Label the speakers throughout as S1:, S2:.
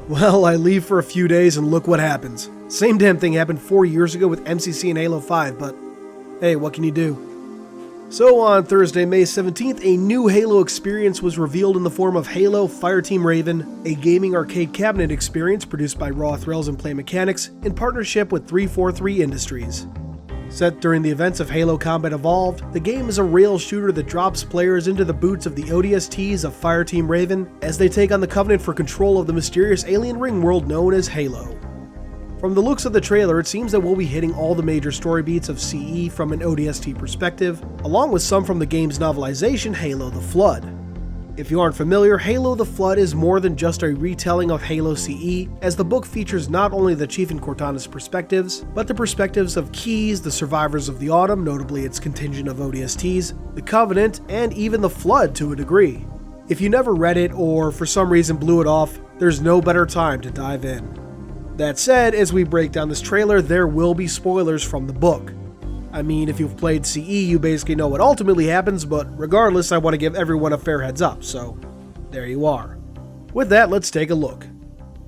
S1: Well, I leave for a few days and look what happens. Same damn thing happened 4 years ago with MCC and Halo 5, but hey, what can you do? So on Thursday, May 17th, a new Halo experience was revealed in the form of Halo Fireteam Raven, a gaming arcade cabinet experience produced by Raw Thrills and Play Mechanics in partnership with 343 Industries. Set during the events of Halo Combat Evolved, the game is a rail shooter that drops players into the boots of the ODSTs of Fireteam Raven as they take on the Covenant for control of the mysterious alien ring world known as Halo. From the looks of the trailer, it seems that we'll be hitting all the major story beats of CE from an ODST perspective, along with some from the game's novelization Halo the Flood. If you aren't familiar, Halo the Flood is more than just a retelling of Halo CE, as the book features not only the Chief and Cortana's perspectives, but the perspectives of Keyes, the survivors of the Autumn, notably its contingent of ODSTs, the Covenant, and even the Flood to a degree. If you never read it or for some reason blew it off, there's no better time to dive in. That said, as we break down this trailer, there will be spoilers from the book. I mean, if you've played CE, you basically know what ultimately happens, but regardless, I want to give everyone a fair heads up, so there you are. With that, let's take a look.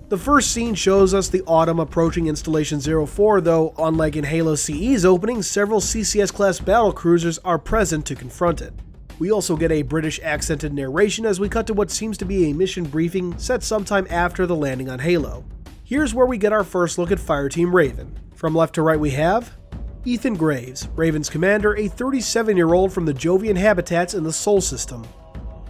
S1: The first scene shows us the Autumn approaching Installation 04, though unlike in Halo CE's opening, several CCS-class battlecruisers are present to confront it. We also get a British accented narration as we cut to what seems to be a mission briefing set sometime after the landing on Halo. Here's where we get our first look at Fireteam Raven. From left to right we have Ethan Graves, Raven's commander, a 37-year-old from the Jovian habitats in the Sol system.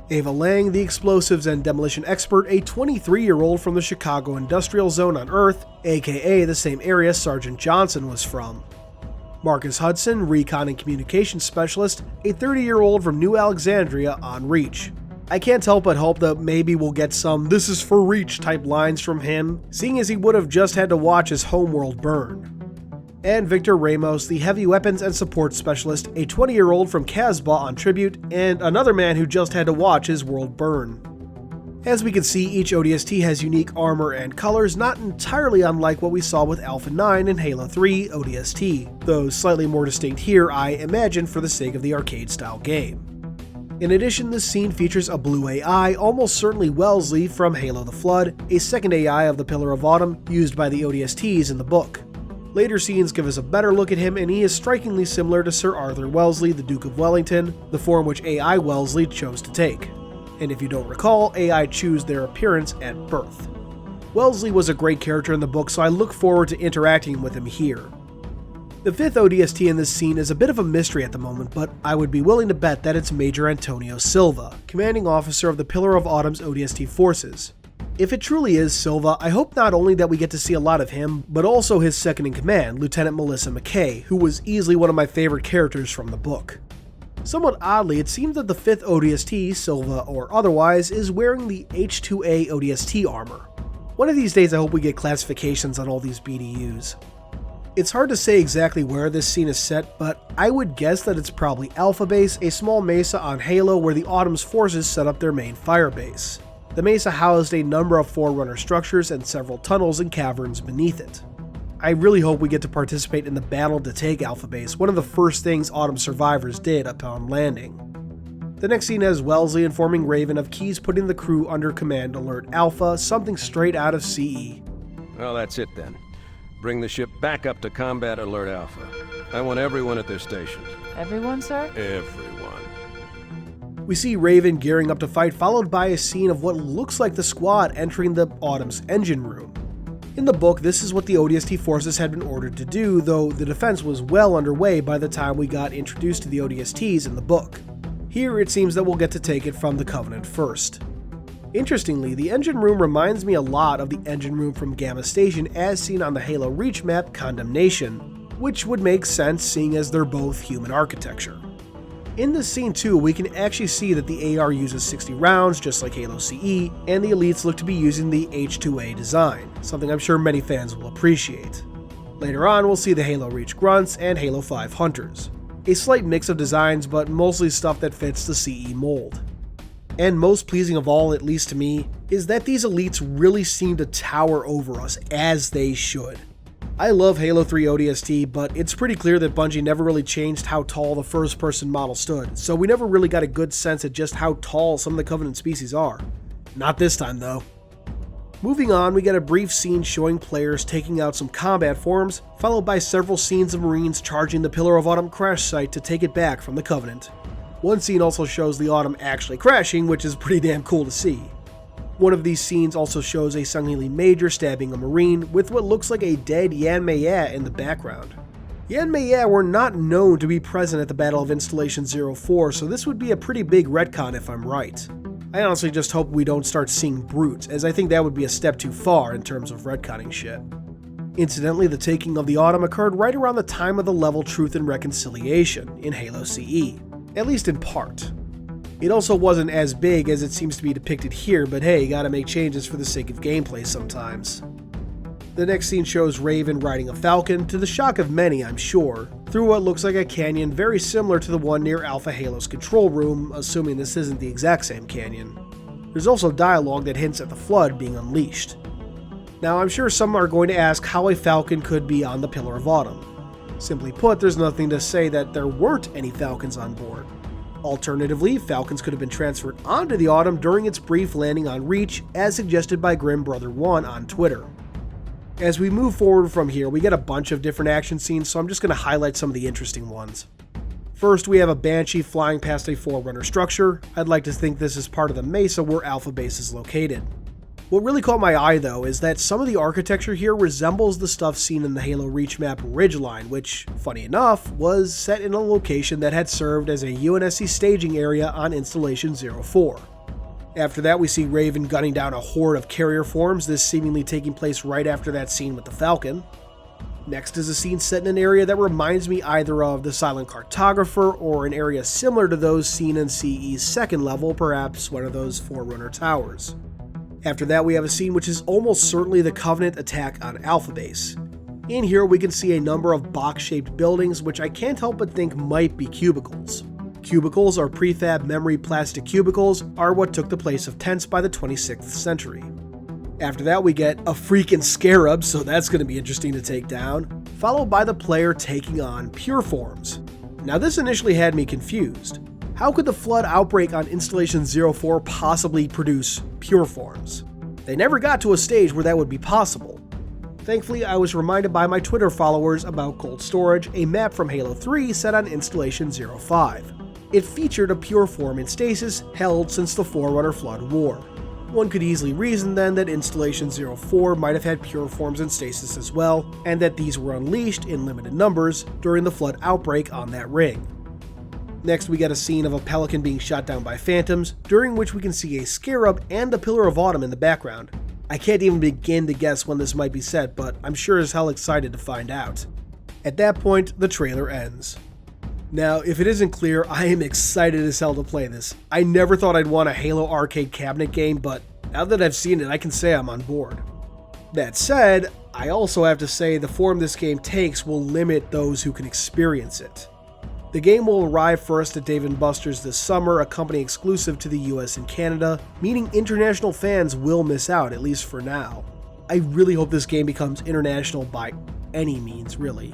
S1: Ava Lang, the explosives and demolition expert, a 23-year-old from the Chicago Industrial Zone on Earth, aka the same area Sergeant Johnson was from. Marcus Hudson, recon and communications specialist, a 30-year-old from New Alexandria on Reach. I can't help but hope that maybe we'll get some "this is for Reach" type lines from him, seeing as he would have just had to watch his homeworld burn. And Victor Ramos, the heavy weapons and support specialist, a 20-year-old from Casbah on Tribute, and another man who just had to watch his world burn. As we can see, each ODST has unique armor and colors, not entirely unlike what we saw with Alpha 9 and Halo 3 ODST, though slightly more distinct here, I imagine, for the sake of the arcade-style game. In addition, this scene features a blue AI, almost certainly Wellesley from Halo the Flood, a second AI of the Pillar of Autumn used by the ODSTs in the book. Later scenes give us a better look at him, and he is strikingly similar to Sir Arthur Wellesley, the Duke of Wellington, the form which AI Wellesley chose to take. And if you don't recall, AI choose their appearance at birth. Wellesley was a great character in the book, so I look forward to interacting with him here. The fifth ODST in this scene is a bit of a mystery at the moment, but I would be willing to bet that it's Major Antonio Silva, commanding officer of the Pillar of Autumn's ODST forces. If it truly is Silva, I hope not only that we get to see a lot of him, but also his second-in-command, Lieutenant Melissa McKay, who was easily one of my favorite characters from the book. Somewhat oddly, it seems that the 5th ODST, Silva or otherwise, is wearing the H2A ODST armor. One of these days I hope we get classifications on all these BDUs. It's hard to say exactly where this scene is set, but I would guess that it's probably Alpha Base, a small mesa on Halo where the Autumn's forces set up their main fire base. The mesa housed a number of Forerunner structures and several tunnels and caverns beneath it. I really hope we get to participate in the battle to take Alpha Base, one of the first things Autumn survivors did upon landing. The next scene has Wellesley informing Raven of Keyes putting the crew under Command Alert Alpha, something straight out of CE.
S2: Well, that's it then. Bring the ship back up to Combat Alert Alpha. I want everyone at their stations.
S3: Everyone, sir?
S2: Everyone.
S1: We see Raven gearing up to fight, followed by a scene of what looks like the squad entering the Autumn's engine room. In the book, this is what the ODST forces had been ordered to do, though the defense was well underway by the time we got introduced to the ODSTs in the book. Here, it seems that we'll get to take it from the Covenant first. Interestingly, the engine room reminds me a lot of the engine room from Gamma Station as seen on the Halo Reach map Condemnation, which would make sense seeing as they're both human architecture. In this scene too, we can actually see that the AR uses 60 rounds just like Halo CE, and the elites look to be using the H2A design, something I'm sure many fans will appreciate. Later on, we'll see the Halo Reach Grunts and Halo 5 Hunters. A slight mix of designs, but mostly stuff that fits the CE mold. And most pleasing of all, at least to me, is that these elites really seem to tower over us, as they should. I love Halo 3 ODST, but it's pretty clear that Bungie never really changed how tall the first-person model stood, so we never really got a good sense of just how tall some of the Covenant species are. Not this time, though. Moving on, we get a brief scene showing players taking out some combat forms, followed by several scenes of Marines charging the Pillar of Autumn crash site to take it back from the Covenant. One scene also shows the Autumn actually crashing, which is pretty damn cool to see. One of these scenes also shows a Sungheili Major stabbing a Marine with what looks like a dead Yan Meiya in the background. Yan Meiya were not known to be present at the Battle of Installation 04, so this would be a pretty big retcon if I'm right. I honestly just hope we don't start seeing brutes, as I think that would be a step too far in terms of retconning shit. Incidentally, the taking of the Autumn occurred right around the time of the level Truth and Reconciliation in Halo CE, at least in part. It also wasn't as big as it seems to be depicted here, but hey, gotta make changes for the sake of gameplay sometimes. The next scene shows Raven riding a Falcon, to the shock of many I'm sure, through what looks like a canyon very similar to the one near Alpha Halo's control room, assuming this isn't the exact same canyon. There's also dialogue that hints at the Flood being unleashed. Now I'm sure some are going to ask how a Falcon could be on the Pillar of Autumn. Simply put, there's nothing to say that there weren't any Falcons on board. Alternatively, Falcons could have been transferred onto the Autumn during its brief landing on Reach, as suggested by Grim Brother 1 on Twitter. As we move forward from here, we get a bunch of different action scenes, so I'm just going to highlight some of the interesting ones. First, we have a Banshee flying past a Forerunner structure. I'd like to think this is part of the mesa where Alpha Base is located. What really caught my eye though is that some of the architecture here resembles the stuff seen in the Halo Reach map Ridgeline, which, funny enough, was set in a location that had served as a UNSC staging area on Installation 04. After that, we see Raven gunning down a horde of carrier forms, this seemingly taking place right after that scene with the Falcon. Next is a scene set in an area that reminds me either of the Silent Cartographer or an area similar to those seen in CE's second level, perhaps one of those Forerunner towers. After that, we have a scene which is almost certainly the Covenant attack on Alpha Base. In here, we can see a number of box-shaped buildings, which I can't help but think might be cubicles. Cubicles, or prefab memory plastic cubicles, are what took the place of tents by the 26th century. After that, we get a freaking scarab, so that's going to be interesting to take down, followed by the player taking on pure forms. Now this initially had me confused. How could the Flood outbreak on Installation 04 possibly produce pure forms? They never got to a stage where that would be possible. Thankfully, I was reminded by my Twitter followers about Cold Storage, a map from Halo 3 set on Installation 05. It featured a pure form in stasis held since the Forerunner Flood War. One could easily reason then that Installation 04 might have had pure forms in stasis as well, and that these were unleashed in limited numbers during the Flood outbreak on that ring. Next, we get a scene of a Pelican being shot down by Phantoms, during which we can see a Scarab and a Pillar of Autumn in the background. I can't even begin to guess when this might be set, but I'm sure as hell excited to find out. At that point, the trailer ends. Now, if it isn't clear, I am excited as hell to play this. I never thought I'd want a Halo arcade cabinet game, but now that I've seen it, I can say I'm on board. That said, I also have to say the form this game takes will limit those who can experience it. The game will arrive first at Dave & Buster's this summer, a company exclusive to the US and Canada, meaning international fans will miss out, at least for now. I really hope this game becomes international by any means, really.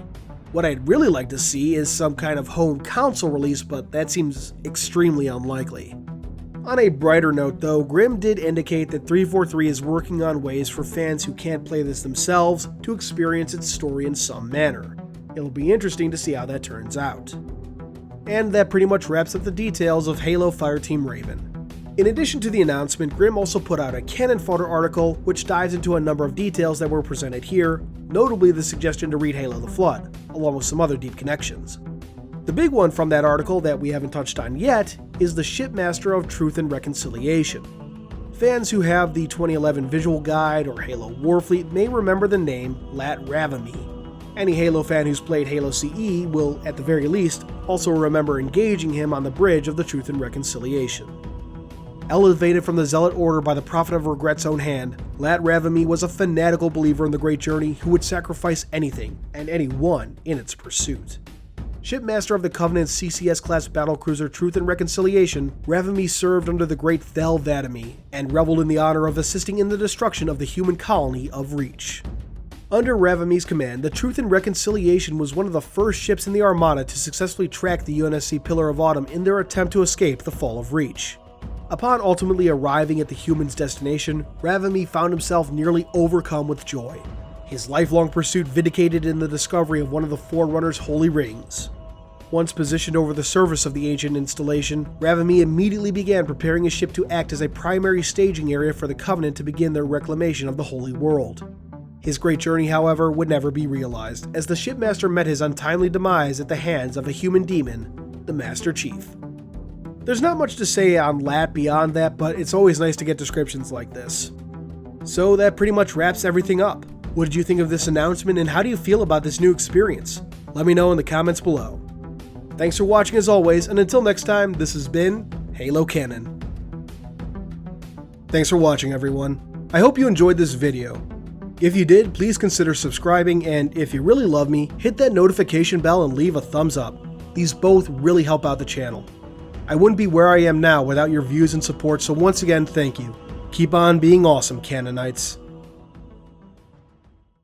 S1: What I'd really like to see is some kind of home console release, but that seems extremely unlikely. On a brighter note though, Grim did indicate that 343 is working on ways for fans who can't play this themselves to experience its story in some manner. It'll be interesting to see how that turns out. And that pretty much wraps up the details of Halo Fireteam Raven. In addition to the announcement, Grim also put out a Canon Fodder article which dives into a number of details that were presented here, notably the suggestion to read Halo the Flood, along with some other deep connections. The big one from that article that we haven't touched on yet is the Shipmaster of Truth and Reconciliation. Fans who have the 2011 visual guide or Halo Warfleet may remember the name Lat Ravami. Any Halo fan who's played Halo CE will, at the very least, also remember engaging him on the bridge of the Truth and Reconciliation. Elevated from the Zealot Order by the Prophet of Regret's own hand, Lat Ravami was a fanatical believer in the Great Journey who would sacrifice anything and anyone in its pursuit. Shipmaster of the Covenant's CCS-class battlecruiser Truth and Reconciliation, Ravami served under the great Thel 'Vadami and reveled in the honor of assisting in the destruction of the human colony of Reach. Under Ravami's command, the Truth and Reconciliation was one of the first ships in the Armada to successfully track the UNSC Pillar of Autumn in their attempt to escape the fall of Reach. Upon ultimately arriving at the human's destination, Ravami found himself nearly overcome with joy, his lifelong pursuit vindicated in the discovery of one of the Forerunner's holy rings. Once positioned over the surface of the ancient installation, Ravami immediately began preparing his ship to act as a primary staging area for the Covenant to begin their reclamation of the Holy World. His great journey, however, would never be realized, as the shipmaster met his untimely demise at the hands of a human demon, the Master Chief. There's not much to say on Lat beyond that, but it's always nice to get descriptions like this. So that pretty much wraps everything up. What did you think of this announcement, and how do you feel about this new experience? Let me know in the comments below. Thanks for watching as always, and until next time, this has been Halo Canon. Thanks for watching, everyone. I hope you enjoyed this video. If you did, please consider subscribing, and if you really love me, hit that notification bell and leave a thumbs up. These both really help out the channel. I wouldn't be where I am now without your views and support, so once again, thank you. Keep on being awesome, Canonites.